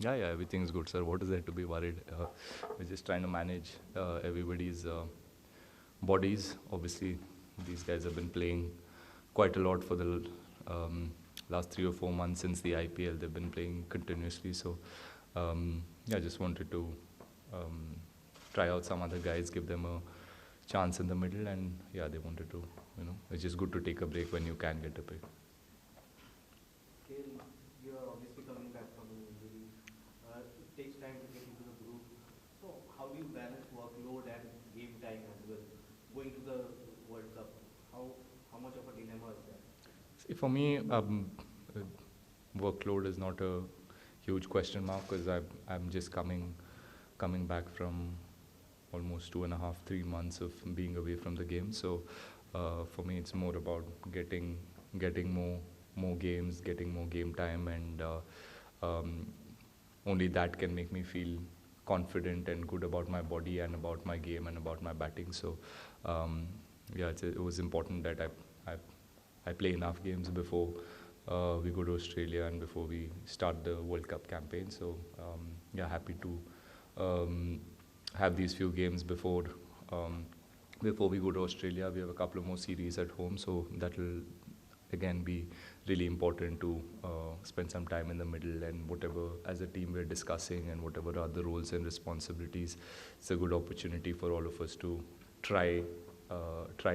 Yeah, everything's good, sir. What is there to be worried? We're just trying to manage everybody's bodies. Obviously, these guys have been playing quite a lot for the last 3 or 4 months since the IPL. They've been playing continuously. So, yeah, just wanted to um, try out some other guys, give them a chance in the middle, and yeah, they wanted to. It's just good to take a break when you can get a break. KL, you are obviously coming back from an injury. It takes time to get into the groove. So how do you balance workload and game time as well? Going to the World Cup, how much of a dilemma is that? See, for me, workload is not a huge question mark because I'm just coming back from almost 2.5, 3 months of being away from the game. So for me, it's more about getting more games, getting more game time, and um, only that can make me feel confident and good about my body and about my game and about my batting. So um, yeah, it was important that I I play enough games before we go to Australia and before we start the World Cup campaign. So yeah, happy to have these few games um, before we go to Australia. We have a couple of more series at home, so that will again be really important to spend some time in the middle, and whatever as a team we're discussing and whatever are the roles and responsibilities, it's a good opportunity for all of us to try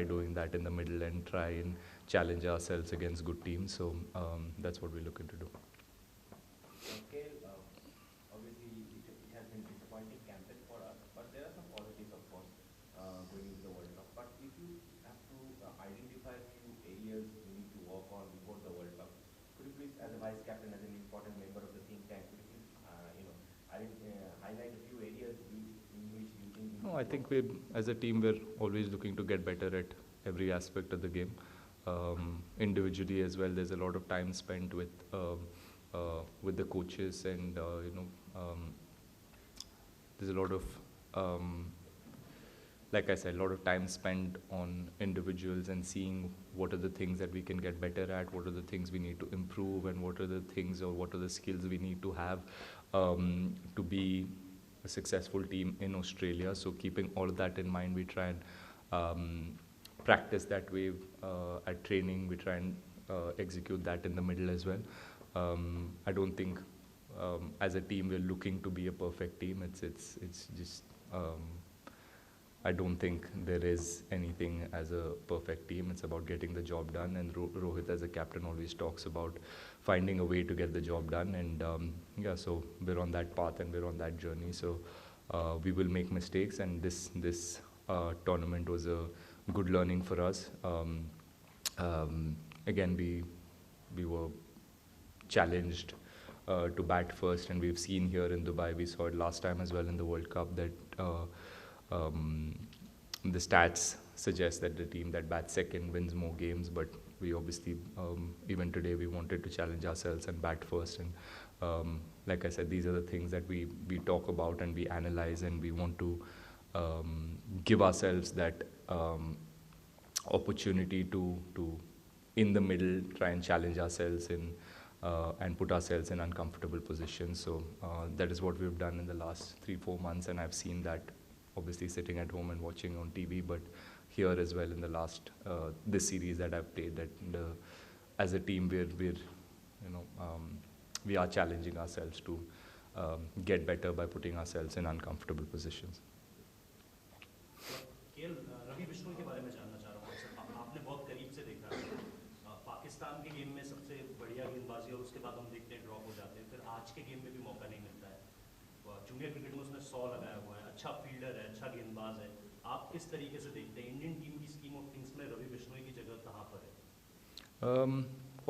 doing that in the middle and try and challenge ourselves against good teams. So that's what we're looking to do. Okay, obviously it has been disappointing campaign for us, but there are some positives, of course, going into the World Cup. But if you have to identify a few areas you need to work on before the World Cup, could you please, as a vice captain, as an important member of the think tank, could you please, highlight a few areas in which you think you No, need I to think work on? as a team, we're always looking to get better at every aspect of the game. Individually as well, there's a lot of time spent with the coaches, and there's a lot of like I said, a lot of time spent on individuals and seeing what are the things that we can get better at, what are the things we need to improve, and what are the things or what are the skills we need to have to be a successful team in Australia. So keeping all of that in mind, we try and practice that way at training. We try and execute that in the middle as well. I don't think as a team we're looking to be a perfect team. It's just I don't think there is anything as a perfect team. It's about getting the job done, and Rohit as a captain always talks about finding a way to get the job done, and yeah, so we're on that path and we're on that journey. So we will make mistakes, and this tournament was a good learning for us. Again, we were challenged to bat first, and we've seen here in Dubai, we saw it last time as well in the World Cup, that the stats suggest that the team that bats second wins more games, but we obviously, even today, we wanted to challenge ourselves and bat first. And like I said, these are the things that we talk about and we analyze, and we want to give ourselves that opportunity to in the middle try and challenge ourselves in and put ourselves in uncomfortable positions. So that is what we've done in the last 3-4 months, and I've seen that obviously sitting at home and watching on TV, but here as well in the last this series that I've played, that as a team we are challenging ourselves to get better by putting ourselves in uncomfortable positions. KL Ravi Bishnoi के बारे में जानना चाह रहा हूँ आपसे। आपने बहुत करीब से देखा है पाकिस्तान के गेम में सबसे बढ़िया गेंदबाजी, और उसके बाद हम देखते हैं ड्रॉप हो जाते हैं, फिर आज के गेम में भी मौका नहीं मिलता है। जूनियर क्रिकेट में उसने 100 लगाया हुआ है, अच्छा फील्डर है, अच्छा गेंदबाज है। आप किस तरीके से देखते हैं इंडियन टीम की स्कीम ऑफ थिंग्स में रवि बिश्नोई की जगह कहाँ पर है?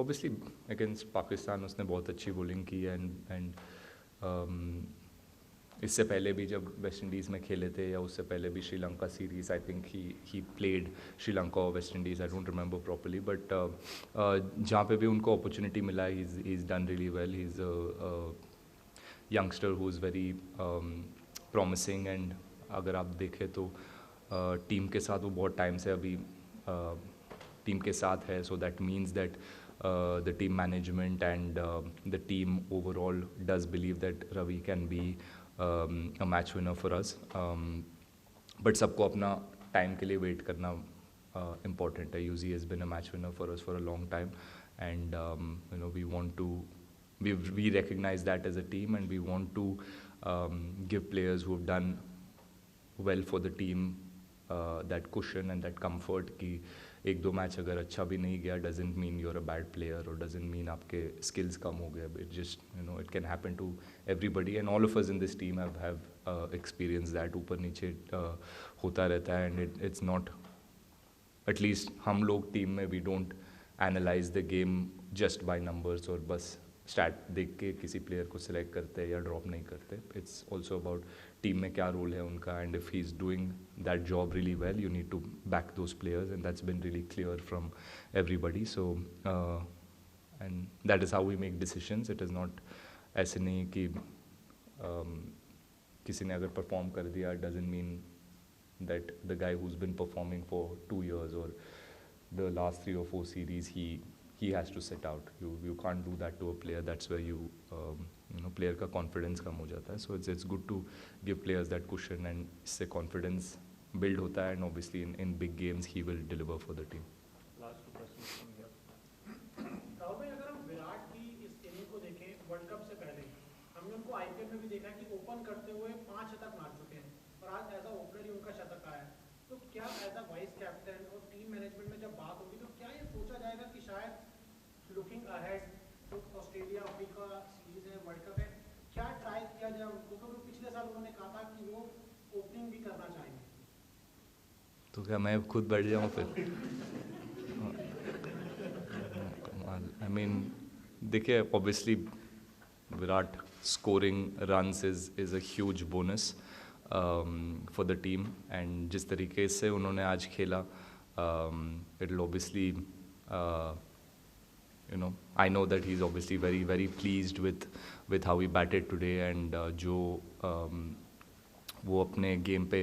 Obviously against Pakistan उसने बहुत अच्छी bowling की, and इससे पहले भी जब वेस्ट इंडीज़ में खेले थे, या उससे पहले भी Sri Lanka series, I think he played Sri Lanka और West Indies, I don't remember properly, but जहाँ पे भी उनको अपॉर्चुनिटी मिला, he is done really well. He is youngster who is very promising, and अगर आप देखें तो टीम के साथ वो बहुत टाइम से अभी टीम के साथ है. So that means that the team management and the team overall does believe that Ravi can be a match winner for us. But सबको अपना time के लिए wait करना important है. UZ has been a match winner for us for a long time, and we want to we recognize that as a team, and we want to give players who have done well for the team that cushion and that comfort कि एक दो match अगर अच्छा भी नहीं गया doesn't mean you're a bad player or doesn't mean आपके skills कम हो गए. It just it can happen to everybody, and all of us in this team have experienced that. ऊपर नीचे होता रहता है, and it's not, at least हम लोग टीम में we don't analyze the game just by numbers और बस स्टैट देख के किसी प्लेयर को सिलेक्ट करते हैं या ड्रॉप नहीं करते. इट्स ऑल्सो अबाउट टीम में क्या रोल है उनका, and if he is doing that job really well you need to back those players, and that's been really clear from everybody. So and that is how we make decisions. It is not ऐसे नहीं कि किसी ने अगर perform कर दिया doesn't mean that the guy who's been performing for 2 years or the last 3 or 4 series he has to sit out. You can't do that to a player. That's where you player का confidence कम हो जाता है. So it's good to give players that cushion, and इससे confidence build होता है, and obviously in big games he will deliver for the team. Last two questions from here. Rahul भाई, अगर हम विराट की इस इनिंग को देखें वर्ल्ड कप से पहले, हमने उनको आईपीएल में भी देखा कि ओपन करते हुए 5 शतक मार चुके हैं, और आज एज अ ओपनर ही उनका शतक आया. तो क्या एज अ वाइस कैप्टन और टीम मैनेजमेंट में जब बात होगी तो क्या ये सोचा जाएगा कि शायद लुकिंग अहेड, तो ऑस्ट्रेलिया अफ्रीका सीरीज है, वर्ल्ड कप है, क्या ट्राई किया जाए उनको, क्योंकि पिछले साल उन्होंने कहा था कि वो ओपनिंग भी करना चाहेंगे. तो क्या मैं खुद बैठ जाऊँ फिर? आई मीन देखिए, obviously Virat scoring runs is a huge bonus for the team, and जिस तरीके से उन्होंने आज खेला, it'll obviously I know that he's obviously very very pleased with how he batted today, and जो वो अपने गेम पे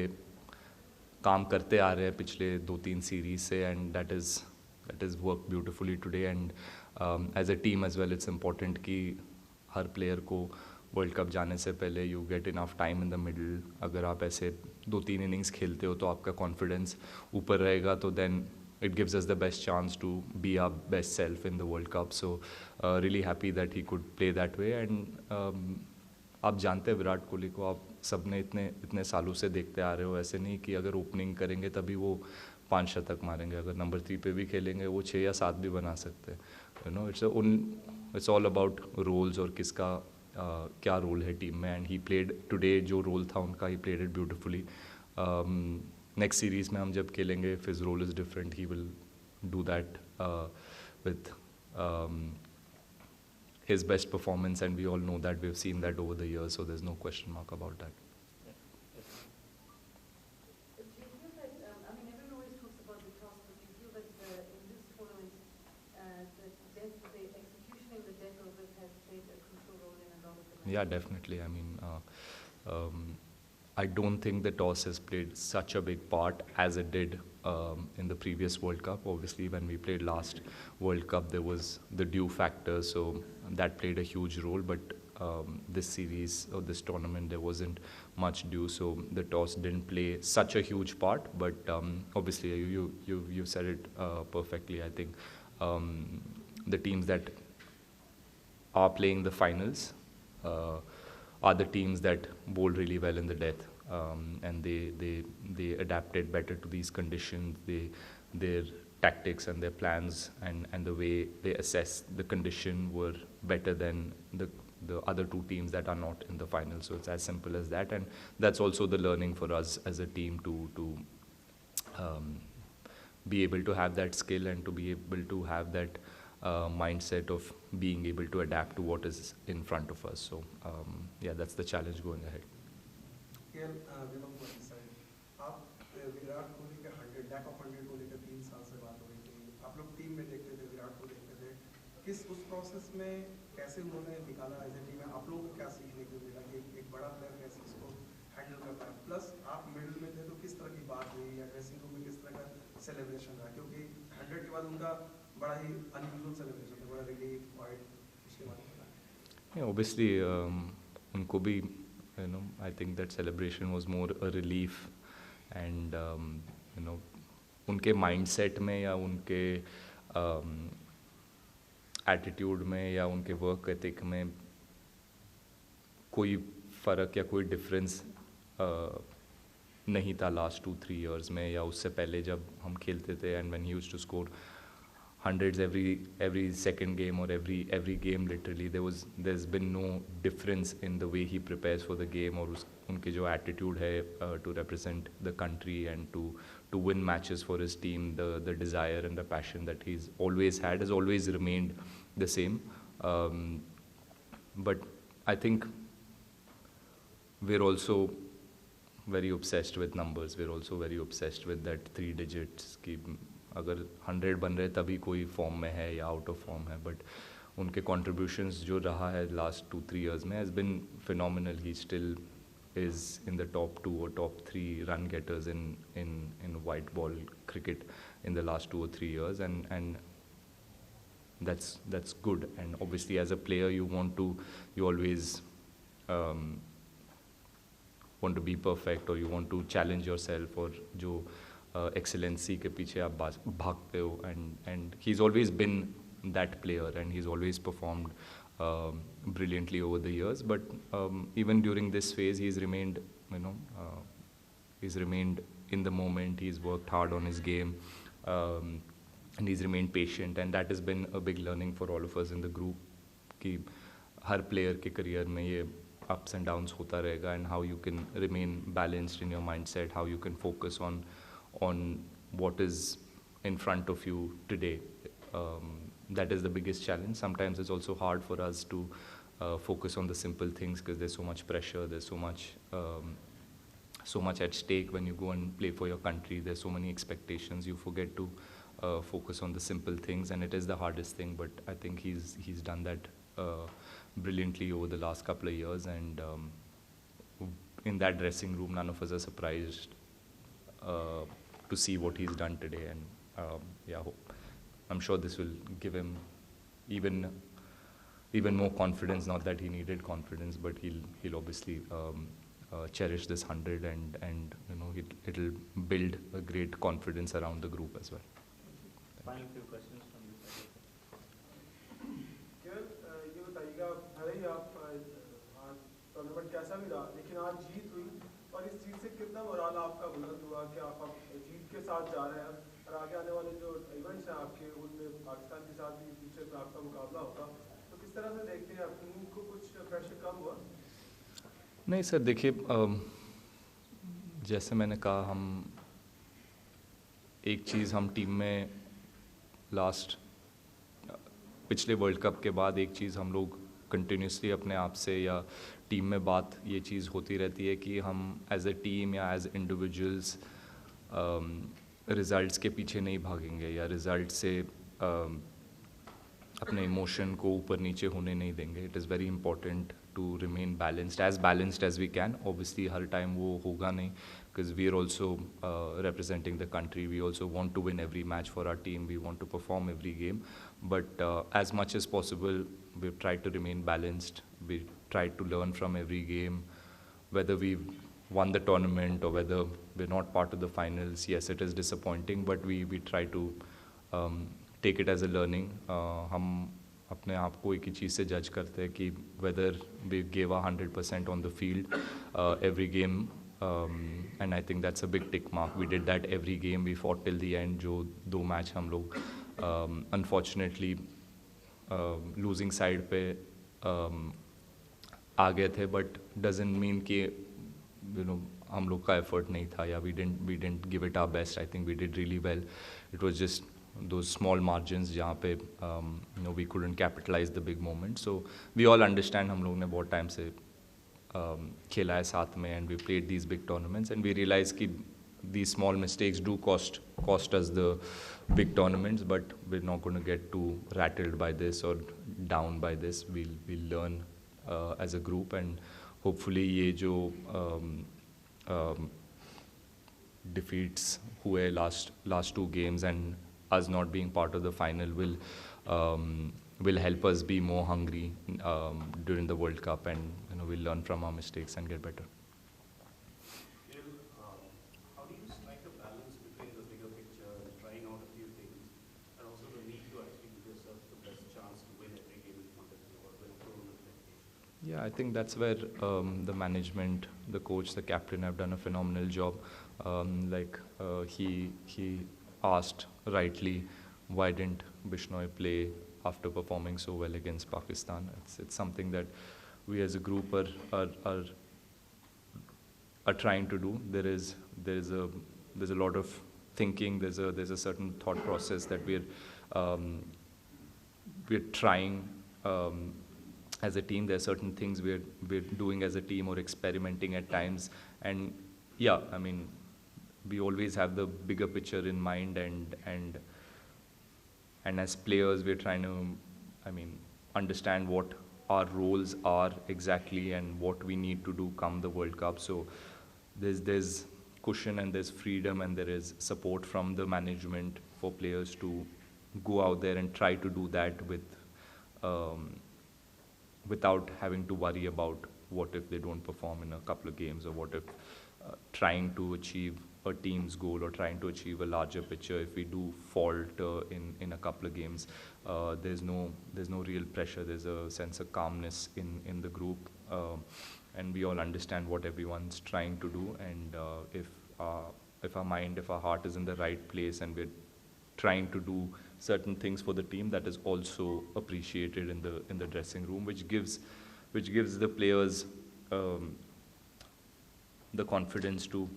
काम करते आ रहे हैं पिछले 2-3 सीरीज से, and that is worked beautifully today, and as a team as well it's important कि हर प्लेयर को वर्ल्ड कप जाने से पहले you get enough time in the middle. अगर आप ऐसे 2-3 इनिंग्स खेलते हो तो आपका कॉन्फिडेंस ऊपर रहेगा, तो then it gives us the best chance to be our best self in the world cup. So really happy that he could play that way. And आप जानते हैं विराट कोहली को, आप सब ने इतने सालों से देखते आ रहे हो. ऐसे नहीं कि अगर ओपनिंग करेंगे तभी वो 5 शतक मारेंगे, अगर नंबर 3 पे भी खेलेंगे वो 6 या 7 भी बना सकते हैं. इट्स ऑल अबाउट रोल्स और किसका क्या रोल है टीम में, एंड ही प्लेड टुडे जो रोल था उनका, he played it beautifully. Next series में हम जब खेलेंगे, if his role is different he will do that with his best performance, and we all know that, we've seen that over the years, so there's no question mark about that. Everyone always talks about the toss, but do you feel that in this tournament, the execution in the death of it has played a crucial role in a lot of the matches? Yeah, definitely. I mean, I don't think the toss has played such a big part as it did in the previous World Cup. Obviously, when we played last World Cup, there was the dew factor, so that played a huge role. But this series or this tournament, there wasn't much dew, so the toss didn't play such a huge part. But obviously, you said it perfectly. I think the teams that are playing the finals are the teams that bowled really well in the death, and they adapted better to these conditions. Their tactics and their plans and the way they assess the condition were better than the other 2 teams that are not in the final. So it's as simple as that, and that's also the learning for us as a team to be able to have that skill and to be able to have that mindset of being able to adapt to what is in front of us. So that's the challenge going ahead. KL, आप विराट कोहली के 100 lack of 100 को लेकर 3 साल से बात हो रही थी. आप लोग टीम में देखते थे, विराट को देखते थे. किस उस प्रोसेस में कैसे उन्होंने निकाला एज ए टीम में? आप लोगों को क्या सीखने को मिला कि एक बड़ा प्लेयर कैसे इसको हैंडल करता है? प्लस आप मिडिल में थे तो किस तरह की बात हुई, या ड्रेसिंग रूम में किस तरह का सेलिब्रेशन रहा? क्योंकि 100 के बाद उनका बड़ा ही अनयूजुअल सेलिब्रेशन था, relief, quiet? उसके बारे में बताएं. Yeah, obviously, उनको भी, I think that celebration was more a relief, and उनके mindset में या उनके attitude में या उनके work ethic में कोई फ़र्क या कोई difference नहीं था last 2-3 years में, या उससे पहले जब हम खेलते थे, and when he used to score hundreds every second game or every game literally, there's been no difference in the way he prepares for the game, और उनके जो attitude है to represent the country and to win matches for his team, the desire and the passion that he's always had has always remained the same. But I think we're also very obsessed with numbers. We're also very obsessed with that 3 digits की अगर 100 बन रहे तभी कोई form में है या out of form है, बट उनके कॉन्ट्रीब्यूशंस जो रहा है लास्ट 2-3 years में has been phenomenal. He still is in the top 2 or top 3 run getters in white ball cricket in the last 2 or 3 years, and that's good. And obviously as a player you always want to be perfect, or you want to challenge yourself, और जो excellency के पीछे आप भागते हो, and he's always been that player, and he's always performed brilliantly over the years. But even during this phase he's remained in the moment. He's worked hard on his game, and he's remained patient, and that has been a big learning for all of us in the group कि हर player के career में ये ups and downs होता रहेगा, and how you can remain balanced in your mindset, how you can focus on what is in front of you today. That is the biggest challenge. Sometimes it's also hard for us to focus on the simple things because there's so much pressure, there's so much at stake when you go and play for your country. There's so many expectations. You forget to focus on the simple things, and it is the hardest thing. But I think he's done that brilliantly over the last couple of years, and in that dressing room, none of us are surprised to see what he's done today. And I'm sure this will give him even more confidence. Not that he needed confidence, but he'll obviously cherish this 100, and it'll build a great confidence around the group as well. Final few questions from you. ये बताइएगा, भले ही आप आज tournament कैसा भी रहा, लेकिन आज जीत हुई, और इस चीज़ से कितना मोराल आपका बुलंद हुआ कि आप जीत के साथ जा रहे हैं, और आगे आने वाले जो इवेंट्स हैं आपके, उनमें पाकिस्तान के साथ भी फ्यूचर में आपका मुकाबला होगा, तो किस तरह से देखते हैं आप, टीम को कुछ प्रेशर कम हुआ? नहीं सर, देखिए, जैसे मैंने कहा, हम एक चीज़ हम टीम में पिछले वर्ल्ड कप के बाद एक चीज़ हम लोग कंटिन्यूसली अपने आप से या टीम में बात ये चीज़ होती रहती है कि हम एज ए टीम या एज इंडिविजुअल्स रिज़ल्ट्स के पीछे नहीं भागेंगे, या रिज़ल्ट से अपने इमोशन को ऊपर नीचे होने नहीं देंगे. It is very important to remain balanced as we can. Obviously हर टाइम वो होगा नहीं, because we are also representing the country. We also want to win every match for our team. We want to perform every game. But as much as possible, we've tried to remain balanced. We tried to learn from every game, whether we've won the tournament or whether we're not part of the finals. Yes, it is disappointing, but we try to take it as a learning. हम अपने आप को एक ही चीज़ से जज करते हैं कि whether we gave our 100% on the field every game. And I think that's a big tick mark. We did that every game. We fought till the end. जो 2 मैच हम लोग unfortunately losing side पे आ गए थे, but doesn't mean कि हम लोग का effort नहीं था, या we didn't give it our best. I think we did really well. It was just those small margins जहाँ पे we couldn't capitalize the big moment. So we all understand, हम लोग ने बहुत टाइम से खेला है साथ में, and we played these big tournaments, and we realized कि these small mistakes do cost us the big tournaments, but we're not going to get too rattled by this or down by this. We'll learn as a group, and hopefully ये जो defeats हुए last 2 games and us not being part of the final will will help us be more hungry during the World Cup, and we'll learn from our mistakes and get better. How do you strike a balance between the bigger picture and trying out a few things, and also the need to actually give yourself the best chance to win every game in front of you or win through an expectation? Yeah, I think that's where the management, the coach, the captain have done a phenomenal job. He asked rightly, why didn't Bishnoi play after performing so well against Pakistan? It's something that we as a group are trying to do. There's a lot of thinking. There's a certain thought process that we're trying as a team. There are certain things we're doing as a team or experimenting at times. And yeah, I mean, we always have the bigger picture in mind, and as players, we're trying to, understand what our roles are exactly and what we need to do come the World Cup. So there's cushion and there's freedom and there is support from the management for players to go out there and try to do that without having to worry about what if they don't perform in a couple of games, or what if trying to achieve a team's goal or trying to achieve a larger picture, if we do falter in a couple of games, there's no real pressure. There's a sense of calmness in the group, and we all understand what everyone's trying to do. And if our mind, if our heart is in the right place, and we're trying to do certain things for the team, that is also appreciated in the dressing room, which gives the players the confidence to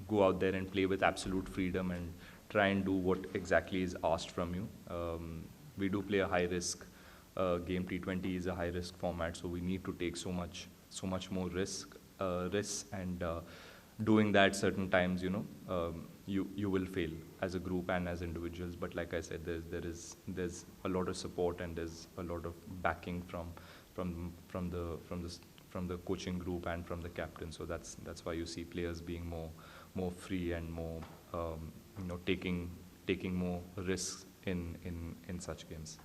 go out there and play with absolute freedom and try and do what exactly is asked from you. We do play a high risk game. T20 is a high risk format, so we need to take so much more risks, and doing that certain times, you will fail as a group and as individuals. But like I said, there's a lot of support and there's a lot of backing from the coaching group and from the captain. So that's why you see players being more free and more taking more risks in such games.